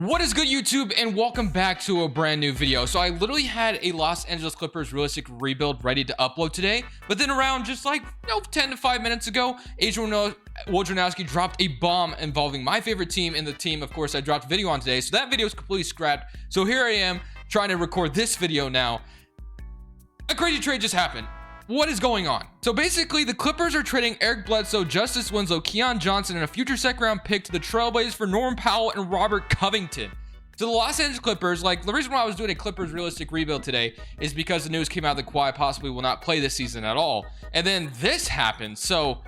What is good, YouTube, and welcome back to a brand new video. So I literally had a Los Angeles Clippers realistic rebuild ready to upload today, but then around just 10 to 5 minutes ago, Adrian Wojnarowski dropped a bomb involving my favorite team and the team, of course, I dropped a video on today. So that video is completely scrapped. So here I am trying to record this video now. A crazy trade just happened. What is going on? So basically, the Clippers are trading Eric Bledsoe, Justice Winslow, Keon Johnson, and a future second round pick to the Trailblazers for Norman Powell and Robert Covington. So the Los Angeles Clippers, the reason why I was doing a Clippers realistic rebuild today is because the news came out that Kawhi possibly will not play this season at all. And then this happened. So,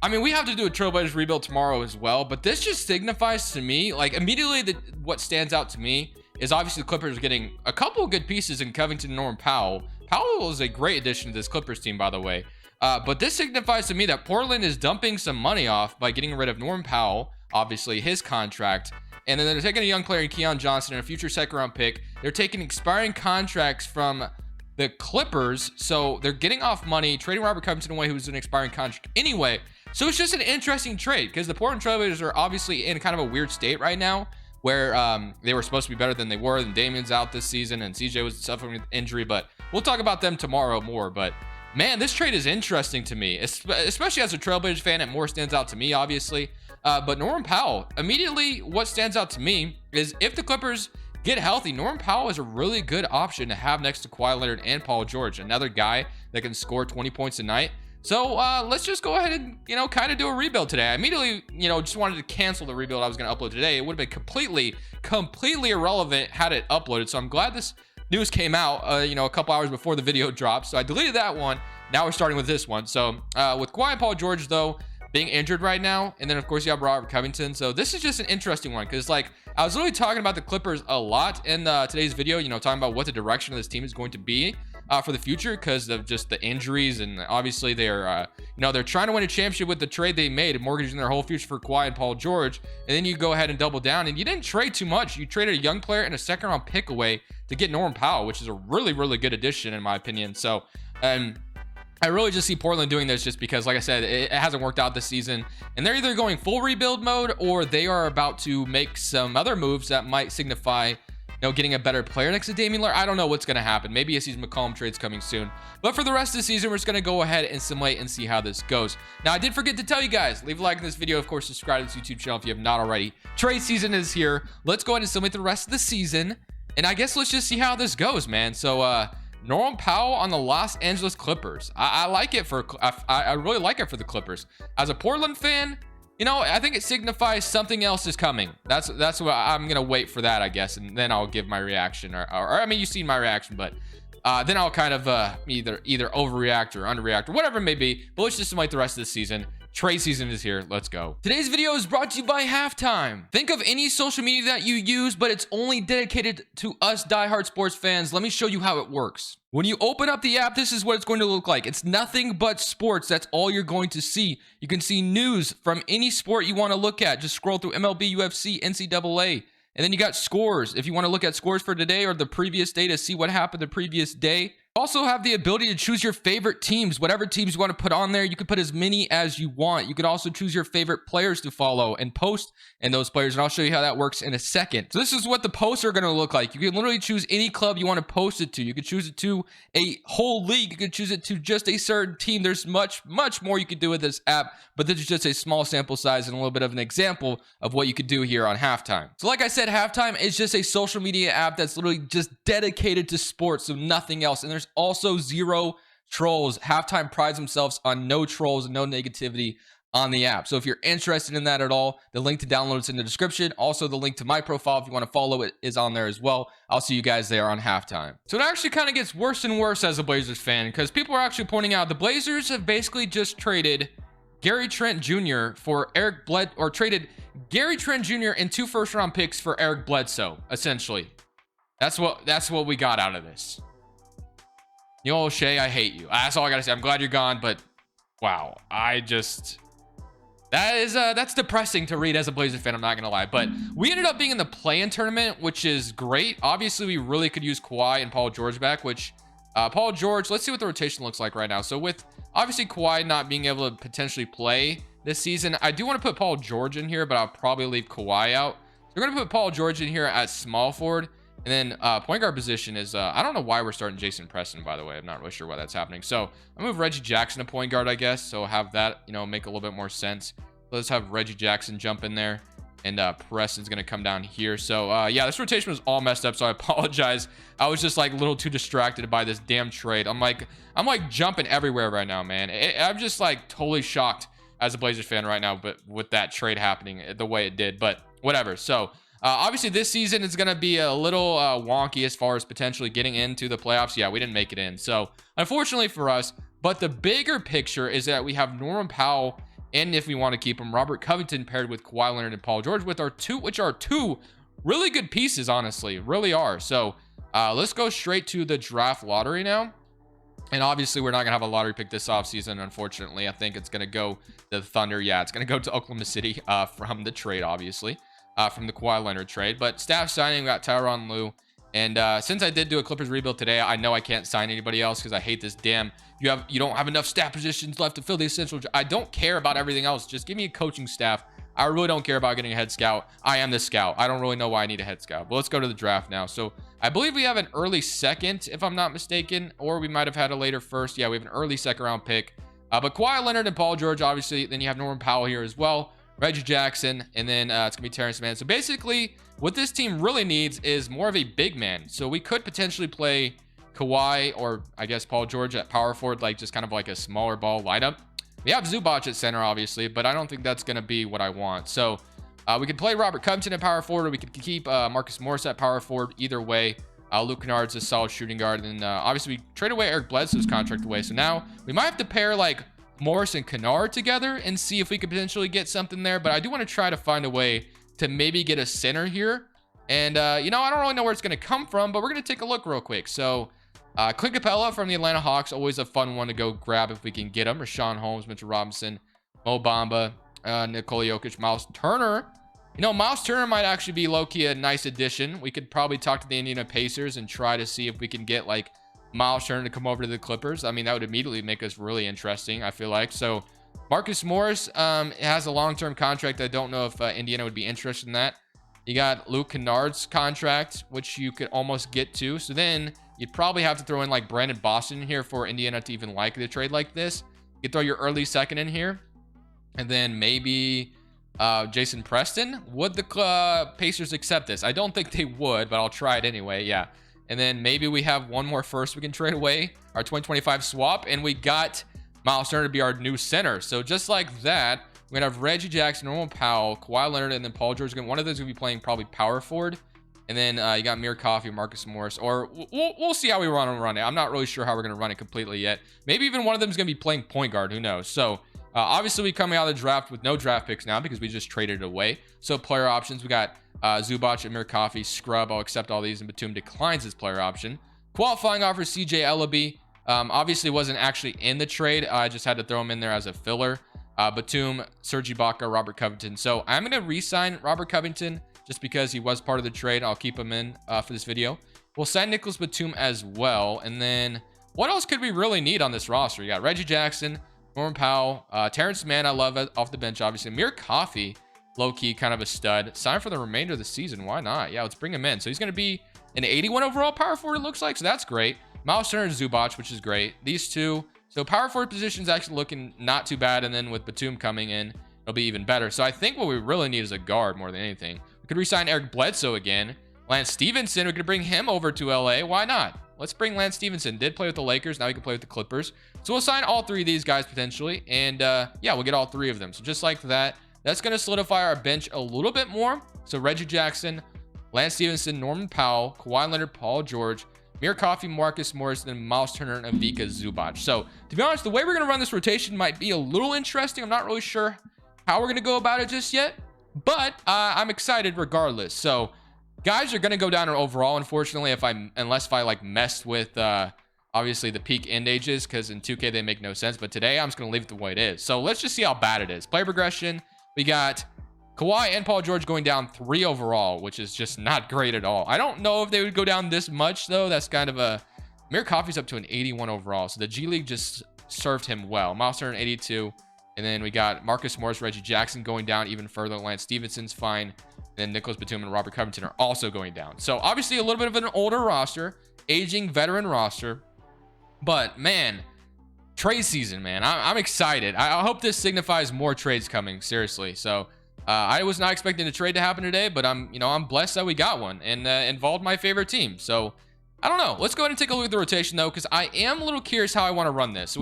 I mean, we have to do a Trailblazers rebuild tomorrow as well, but this just signifies to me, immediately what stands out to me is obviously the Clippers getting a couple of good pieces in Covington and Norman Powell. Powell is a great addition to this Clippers team, by the way. But this signifies to me that Portland is dumping some money off by getting rid of Norman Powell, obviously his contract. And then they're taking a young player in Keon Johnson and a future second round pick. They're taking expiring contracts from the Clippers. So they're getting off money, trading Robert Covington away, who's an expiring contract anyway. So it's just an interesting trade because the Portland Trailblazers are obviously in kind of a weird state right now, where they were supposed to be better than they were. And Damian's out this season and CJ was suffering with injury, but we'll talk about them tomorrow more. But man, this trade is interesting to me, especially as a Trailblazers fan. It more stands out to me, obviously. But Norman Powell, immediately what stands out to me is if the Clippers get healthy, Norman Powell is a really good option to have next to Kawhi Leonard and Paul George, another guy that can score 20 points a night. So let's just go ahead and, kind of do a rebuild today. I immediately, just wanted to cancel the rebuild I was going to upload today. It would have been completely irrelevant had it uploaded. So I'm glad this news came out, a couple hours before the video dropped. So I deleted that one. Now we're starting with this one. So with Kawhi and Paul George, though, being injured right now, and then of course you have Robert Covington. So this is just an interesting one because I was literally talking about the Clippers a lot in today's video, talking about what the direction of this team is going to be for the future because of just the injuries. And obviously they're they're trying to win a championship with the trade they made, mortgaging their whole future for Kawhi and Paul George. And then you go ahead and double down, and you didn't trade too much. You traded a young player and a second round pick away to get Norman Powell, which is a really, really good addition in my opinion. So I really just see Portland doing this just because, like I said, it hasn't worked out this season. And they're either going full rebuild mode or they are about to make some other moves that might signify, getting a better player next to Damian Lillard. I don't know what's going to happen. Maybe a season McCollum trade's coming soon. But for the rest of the season, we're just going to go ahead and simulate and see how this goes. Now, I did forget to tell you guys, leave a like on this video. Of course, subscribe to this YouTube channel if you have not already. Trade season is here. Let's go ahead and simulate the rest of the season. And I guess let's just see how this goes, man. So, Norman Powell on the Los Angeles Clippers. I like it I really like it for the Clippers. As a Portland fan, I think it signifies something else is coming. That's what I'm gonna wait for that, I guess, and then I'll give my reaction. Or I mean, you've seen my reaction, but then I'll kind of either overreact or underreact or whatever it may be. But let's just simulate the rest of the season. Trade season is here. Let's go. Today's video is brought to you by Halftime. Think of any social media that you use, but it's only dedicated to us diehard sports fans. Let me show you how it works. When you open up the app, this is what it's going to look like. It's nothing but sports. That's all you're going to see. You can see news from any sport you want to look at. Just scroll through MLB, UFC, NCAA. And then you got scores. If you want to look at scores for today or the previous day to see what happened the previous day. Also have the ability to choose your favorite teams. Whatever teams you want to put on there, you can put as many as you want. You could also choose your favorite players to follow and post in those players, and I'll show you how that works in a second. So this is what the posts are going to look like. You can literally choose any club you want to post it to. You could choose it to a whole league. You could choose it to just a certain team. There's much more you could do with this app, but this is just a small sample size and a little bit of an example of what you could do here on Halftime. So like I said, Halftime is just a social media app that's literally just dedicated to sports, so nothing else. And there's also zero trolls. Halftime prides themselves on no trolls and no negativity on the app. So if you're interested in that at all, the link to download is in the description. Also, the link to my profile, if you want to follow it, is on there as well. I'll see you guys there on Halftime. So it actually kind of gets worse and worse as a Blazers fan because people are actually pointing out the Blazers have basically just traded Gary Trent Jr. for Eric Bledsoe, or traded Gary Trent Jr. and 2 first-round picks for Eric Bledsoe, essentially. That's what we got out of this. O'Shea, I hate you. That's all I gotta say. I'm glad you're gone, but wow, that's depressing to read as a Blazers fan. I'm not gonna lie, but we ended up being in the play-in tournament, which is great. Obviously, we really could use Kawhi and Paul George back, which Paul George. Let's see what the rotation looks like right now. So with obviously Kawhi not being able to potentially play this season, I do want to put Paul George in here, but I'll probably leave Kawhi out. we're going to put Paul George in here at small forward. And then point guard position is, I don't know why we're starting Jason Preston, by the way. I'm not really sure why that's happening. So I'll move Reggie Jackson to point guard, I guess. So have that, you know, make a little bit more sense. Let's have Reggie Jackson jump in there. And Preston's going to come down here. So, yeah, this rotation was all messed up. So I apologize. I was just like a little too distracted by this damn trade. I'm like jumping everywhere right now, man. I'm just like totally shocked as a Blazers fan right now, but with that trade happening the way it did. But whatever. So obviously this season is going to be a little wonky as far as potentially getting into the playoffs. Yeah, we didn't make it in. So unfortunately for us, but the bigger picture is that we have Norman Powell, and if we want to keep him, Robert Covington paired with Kawhi Leonard and Paul George, which are two really good pieces, honestly, really are. So let's go straight to the draft lottery now. And obviously, we're not going to have a lottery pick this offseason, unfortunately. I think it's going to go to the Thunder. Yeah, it's going to go to Oklahoma City from the trade, obviously, from the Kawhi Leonard trade. But staff signing, we got Tyronn Lue. And since I did do a Clippers rebuild today, I know I can't sign anybody else because I hate this damn, you don't have enough staff positions left to fill the essential. I don't care about everything else. Just give me a coaching staff. I really don't care about getting a head scout. I am the scout. I don't really know why I need a head scout. But let's go to the draft now. So I believe we have an early second, if I'm not mistaken, or we might have had a later first. Yeah, we have an early second round pick. But Kawhi Leonard and Paul George, obviously. Then you have Norman Powell here as well. Reggie Jackson, and then it's gonna be Terrence Mann. So basically, what this team really needs is more of a big man. So we could potentially play Kawhi or I guess Paul George at power forward, like just kind of like a smaller ball lineup. We have Zubac at center, obviously, but I don't think that's gonna be what I want. So we could play Robert Covington at power forward, or we could keep Marcus Morris at power forward. Either way, Luke Kennard's a solid shooting guard, and obviously we trade away Eric Bledsoe's contract away. So now we might have to pair like Morris and Kennard together and see if we could potentially get something there. But I do want to try to find a way to maybe get a center here. And, you know, I don't really know where it's going to come from, but we're going to take a look real quick. So, Clint Capella from the Atlanta Hawks, always a fun one to go grab if we can get him. Rashawn Holmes, Mitchell Robinson, Mo Bamba, Nikola Jokic, Miles Turner. You know, Miles Turner might actually be low-key a nice addition. We could probably talk to the Indiana Pacers and try to see if we can get, like, Miles Turner to come over to the Clippers. I mean, that would immediately make us really interesting, I feel like. So Marcus Morris has a long-term contract. I don't know if Indiana would be interested in that. You got Luke Kennard's contract, which you could almost get to. So then you'd probably have to throw in like Brandon Boston in here for Indiana to even like the trade like this. You could throw your early second in here. And then maybe Jason Preston. Would the Pacers accept this? I don't think they would, but I'll try it anyway. Yeah. And then maybe we have one more first we can trade away, our 2025 swap, and we got Miles Turner to be our new center. So just like that, we're going to have Reggie Jackson, Norman Powell, Kawhi Leonard, and then Paul George. One of those is going to be playing probably power forward. And then you got Amir Coffey, Marcus Morris, or we'll see how we run it. I'm not really sure how we're going to run it completely yet. Maybe even one of them is going to be playing point guard. Who knows? So obviously we coming out of the draft with no draft picks now because we just traded it away. So player options, we got Zubac, Amir Coffey, Scrub. I'll accept all these, and Batum declines his player option. Qualifying offer, CJ Ellaby. Obviously wasn't actually in the trade. I just had to throw him in there as a filler. Batum, Serge Ibaka, Robert Covington. So I'm going to re-sign Robert Covington just because he was part of the trade. I'll keep him in for this video. We'll sign Nicholas Batum as well. And then what else could we really need on this roster? You got Reggie Jackson, Norman Powell, Terrence Mann. I love it off the bench, obviously. Amir Coffey, low-key kind of a stud. Sign for the remainder of the season. Why not? Yeah, let's bring him in. So he's going to be an 81 overall power forward, it looks like. So that's great. Miles Turner and Zubac, which is great. These two. So power forward position's actually looking not too bad. And then with Batum coming in, it'll be even better. So I think what we really need is a guard more than anything. We could re-sign Eric Bledsoe again. Lance Stevenson, we could bring him over to LA. Why not? Let's bring Lance Stevenson. Did play with the Lakers. Now he can play with the Clippers. So we'll sign all three of these guys potentially. And yeah, we'll get all three of them. So just like that, that's going to solidify our bench a little bit more. So Reggie Jackson, Lance Stevenson, Norman Powell, Kawhi Leonard, Paul George, Amir Coffey, Marcus Morris, then Miles Turner, and Ivica Zubac. So to be honest, the way we're going to run this rotation might be a little interesting. I'm not really sure how we're going to go about it just yet, but I'm excited regardless. So guys are going to go down overall, unfortunately, unless I like messed with obviously the peak end ages, because in 2K they make no sense. But today I'm just going to leave it the way it is. So let's just see how bad it is. Player progression. We got Kawhi and Paul George going down 3 overall, which is just not great at all. I don't know if they would go down this much, though. That's kind of a... Amir Coffey's up to an 81 overall, so the G League just served him well. Miles Turner, 82. And then we got Marcus Morris, Reggie Jackson going down even further. Lance Stevenson's fine. And Nicholas Batum and Robert Covington are also going down. So obviously a little bit of an older roster, aging veteran roster. But man, trade season, man. I'm excited. I hope this signifies more trades coming, seriously. So I was not expecting a trade to happen today, but I'm blessed that we got one and involved my favorite team. So I don't know. Let's go ahead and take a look at the rotation though, because I am a little curious how I want to run this.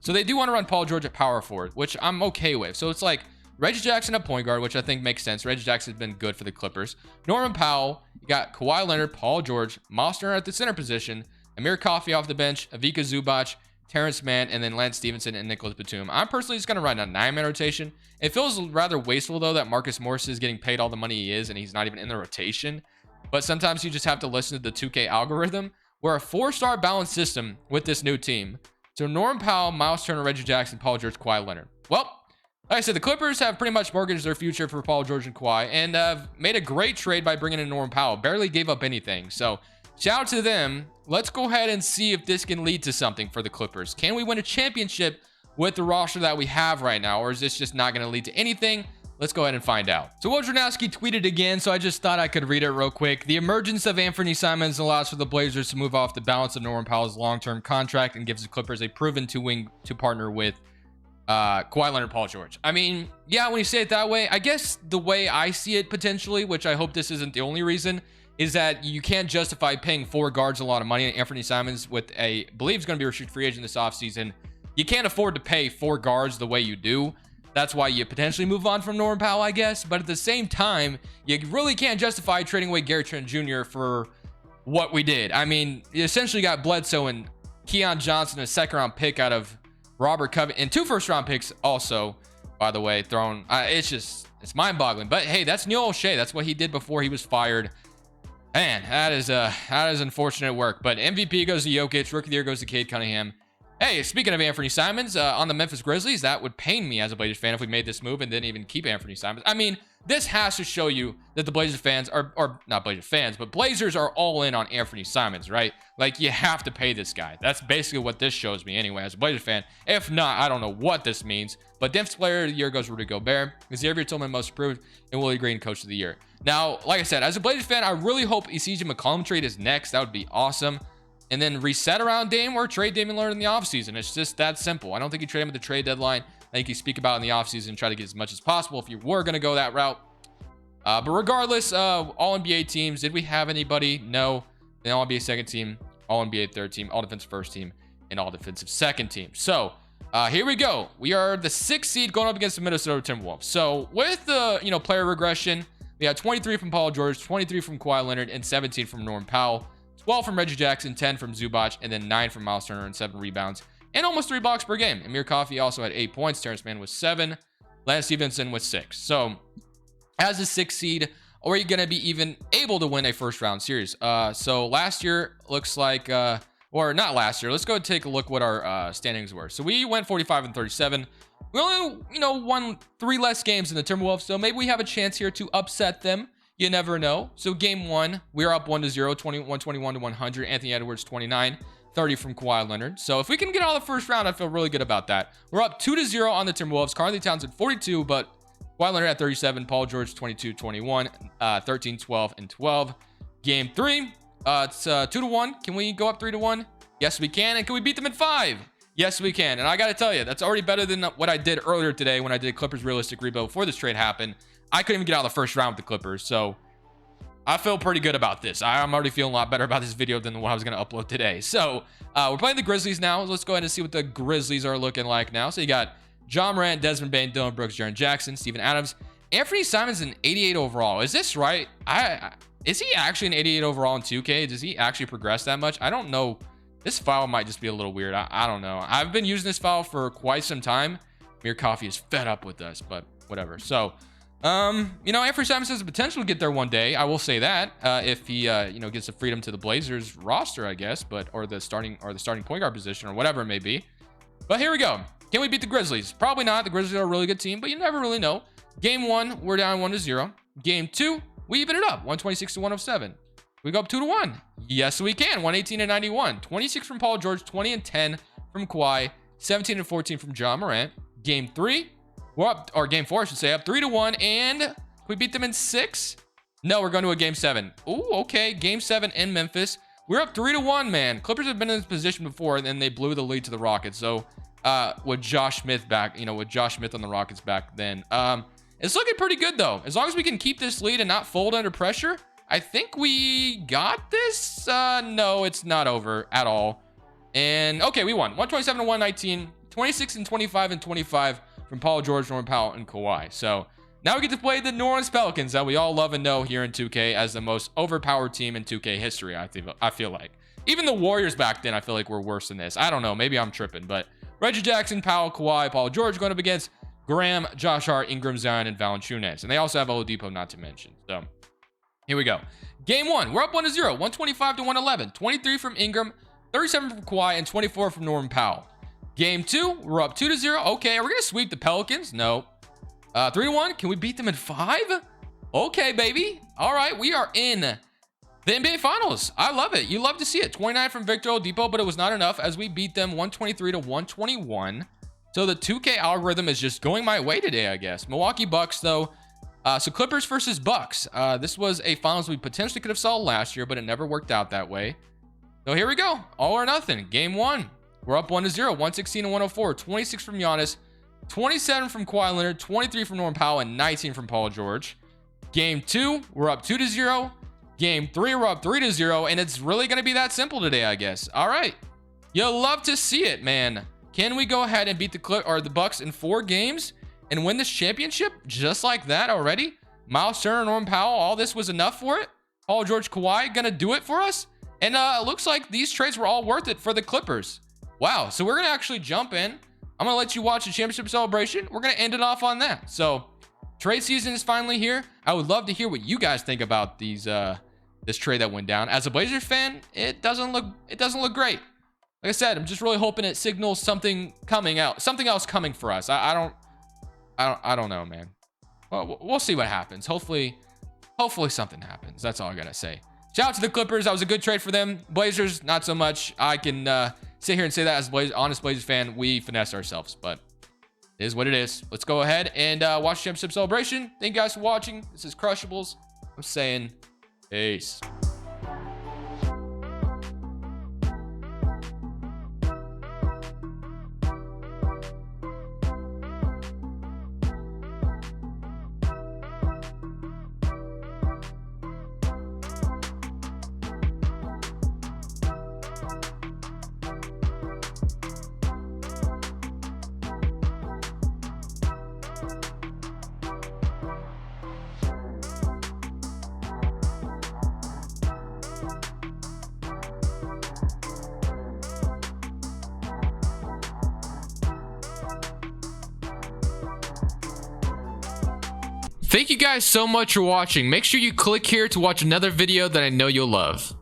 So they do want to run Paul George at power forward, which I'm okay with. So it's like Reggie Jackson at point guard, which I think makes sense. Reggie Jackson has been good for the Clippers. Norman Powell, you got Kawhi Leonard, Paul George, Miles Turner at the center position, Amir Coffey off the bench, Ivica Zubac, Terrence Mann, and then Lance Stevenson and Nicholas Batum. I'm personally just going to run a 9-man rotation. It feels rather wasteful, though, that Marcus Morris is getting paid all the money he is, and he's not even in the rotation. But sometimes you just have to listen to the 2K algorithm. We're a 4-star balanced system with this new team. So Norman Powell, Miles Turner, Reggie Jackson, Paul George, Kawhi Leonard. Well, like I said, the Clippers have pretty much mortgaged their future for Paul George and Kawhi, and made a great trade by bringing in Norman Powell. Barely gave up anything. So shout out to them. Let's go ahead and see if this can lead to something for the Clippers. Can we win a championship with the roster that we have right now, or is this just not going to lead to anything? Let's go ahead and find out. So Wojnarowski tweeted again, so I just thought I could read it real quick. The emergence of Anthony Simons allows for the Blazers to move off the balance of Norman Powell's long-term contract and gives the Clippers a proven two-wing to partner with Kawhi Leonard, Paul George. I mean, yeah, when you say it that way, I guess the way I see it potentially, which I hope this isn't the only reason, is that you can't justify paying 4 guards a lot of money. And Anthony Simons, with I believe is going to be a restricted free agent this offseason. You can't afford to pay 4 guards the way you do. That's why you potentially move on from Norman Powell, I guess. But at the same time, you really can't justify trading away Gary Trent Jr. for what we did. I mean, you essentially got Bledsoe and Keon Johnson, a 2nd-round pick out of Robert Covington, and 2 first-round picks also, by the way, thrown. It's mind-boggling. But hey, that's Neil O'Shea. That's what he did before he was fired. Man, that is unfortunate work. But MVP goes to Jokic. Rookie of the Year goes to Cade Cunningham. Hey, speaking of Anthony Simons, on the Memphis Grizzlies, that would pain me as a Blazers fan if we made this move and didn't even keep Anthony Simons. I mean, this has to show you that the Blazers fans are, or not Blazers fans, but Blazers are all in on Anthony Simons, right? Like, you have to pay this guy. That's basically what this shows me anyway as a Blazers fan. If not, I don't know what this means. But Defensive Player of the Year goes to Rudy Gobert. Xavier Tillman Most Improved, and Willie Green Coach of the Year. Now, like I said, as a Blazers fan, I really hope CJ McCollum trade is next. That would be awesome. And then reset around Dame or trade Damian Lillard in the offseason. It's just that simple. I don't think you trade him at the trade deadline. I think you speak about in the offseason and try to get as much as possible if you were going to go that route. But regardless, all NBA teams, did we have anybody? No. The all NBA second team, all NBA third team, all defensive first team, and all defensive second team. So here we go. We are the 6th seed going up against the Minnesota Timberwolves. So with the player regression, we had 23 from Paul George, 23 from Kawhi Leonard, and 17 from Norman Powell. 12 from Reggie Jackson, 10 from Zubac, and then 9 from Miles Turner and 7 rebounds, and almost 3 blocks per game. Amir Coffey also had 8 points. Terrence Mann was 7. Lance Stevenson was 6. So as a 6th seed, are you going to be even able to win a first-round series? So last year looks like, or not last year. Let's go and take a look what our standings were. So we went 45-37. We only, won 3 less games than the Timberwolves, so maybe we have a chance here to upset them. You never know. So game 1, we are up 1-0, 121-100. Anthony Edwards 29, 30 from Kawhi Leonard. So if we can get out of the first round, I feel really good about that. We're up 2-0 on the Timberwolves. Karl-Anthony Towns at 42, but Kawhi Leonard at 37. Paul George 22-21, 13, 12, and 12. Game 3, it's 2-1. Can we go up 3-1? Yes, we can. And can we beat them in 5? Yes, we can. And I got to tell you, that's already better than what I did earlier today when I did Clippers Realistic Rebuild before this trade happened. I couldn't even get out of the first round with the Clippers, so I feel pretty good about this. I'm already feeling a lot better about this video than what I was going to upload today. So we're playing the Grizzlies now. Let's go ahead and see what the Grizzlies are looking like now. So you got John Morant, Desmond Bane, Dillon Brooks, Jaren Jackson, Steven Adams, Anthony Simons, an 88 overall. Is this right? Is he actually an 88 overall in 2K? Does he actually progress that much? I don't know. This file might just be a little weird. I don't know. I've been using this file for quite some time. Amir Coffey is fed up with us, but whatever. So Anthony Simons has the potential to get there one day. I will say that if he gets the freedom to the Blazers roster, I guess, or the starting point guard position or whatever it may be. But here we go. Can we beat the Grizzlies? Probably not. The Grizzlies are a really good team, but you never really know. Game 1, we're down 1-0. Game 2, we even it up, 126-107. We go up 2-1. Yes, we can. 118-91. 26 from Paul George, 20 and 10 from Kawhi, 17 and 14 from John Morant. Game 3. We're up, or game 4, I should say, up 3-1, and We beat them in 6? No, we're going to a game 7. Ooh, okay. Game 7 in Memphis. We're up 3-1, man. Clippers have been in this position before, and then they blew the lead to the Rockets. So, with Josh Smith back, with Josh Smith on the Rockets back then. It's looking pretty good, though. As long as we can keep this lead and not fold under pressure, I think we got this. No, it's not over at all. And, okay, we won. 127-119, 26-25 and 25 from Paul George, Norman Powell, and Kawhi. So, now we get to play the New Orleans Pelicans that we all love and know here in 2K as the most overpowered team in 2K history, I feel like. Even the Warriors back then, I feel like were worse than this. I don't know. Maybe I'm tripping. But Reggie Jackson, Powell, Kawhi, Paul George going up against Graham, Josh Hart, Ingram, Zion, and Valanciunas. And they also have Oladipo, not to mention. So, here we go. Game 1. We're up 1-0. 125-111. 23 from Ingram, 37 from Kawhi, and 24 from Norman Powell. Game 2. We're up 2-0. Okay, are we going to sweep the Pelicans? No. 3-1. Can we beat them in 5? Okay, baby. All right, we are in the NBA Finals. I love it. You love to see it. 29 from Victor Oladipo, but it was not enough as we beat them 123-121. So the 2K algorithm is just going my way today, I guess. Milwaukee Bucks, though. So Clippers versus Bucks. This was a finals we potentially could have saw last year, but it never worked out that way. So here we go. All or nothing. Game 1. We're up 1-0. 116-104. 26 from Giannis. 27 from Kawhi Leonard, 23 from Norman Powell, and 19 from Paul George. Game 2, we're up 2-0. Game 3, we're up 3-0, and it's really going to be that simple today, I guess. All right. You'll love to see it, man. Can we go ahead and beat the Bucks in 4 games and win this championship just like that already? Miles Turner, Norman Powell, all this was enough for it? Paul George, Kawhi going to do it for us? And it looks like these trades were all worth it for the Clippers. Wow. So we're going to actually jump in. I'm going to let you watch the championship celebration. We're going to end it off on that. So, trade season is finally here. I would love to hear what you guys think about this trade that went down. As a Blazers fan, it doesn't look great. Like I said, I'm just really hoping it signals something coming out, something else coming for us. I don't know, man. Well, we'll see what happens. Hopefully something happens. That's all I got to say. Shout out to the Clippers. That was a good trade for them. Blazers, not so much. I can sit here and say that as an honest Blazers fan, we finesse ourselves, but it is what it is. Let's go ahead and watch the championship celebration. Thank you guys for watching. This is Crushables. I'm saying peace. Thank you guys so much for watching. Make sure you click here to watch another video that I know you'll love.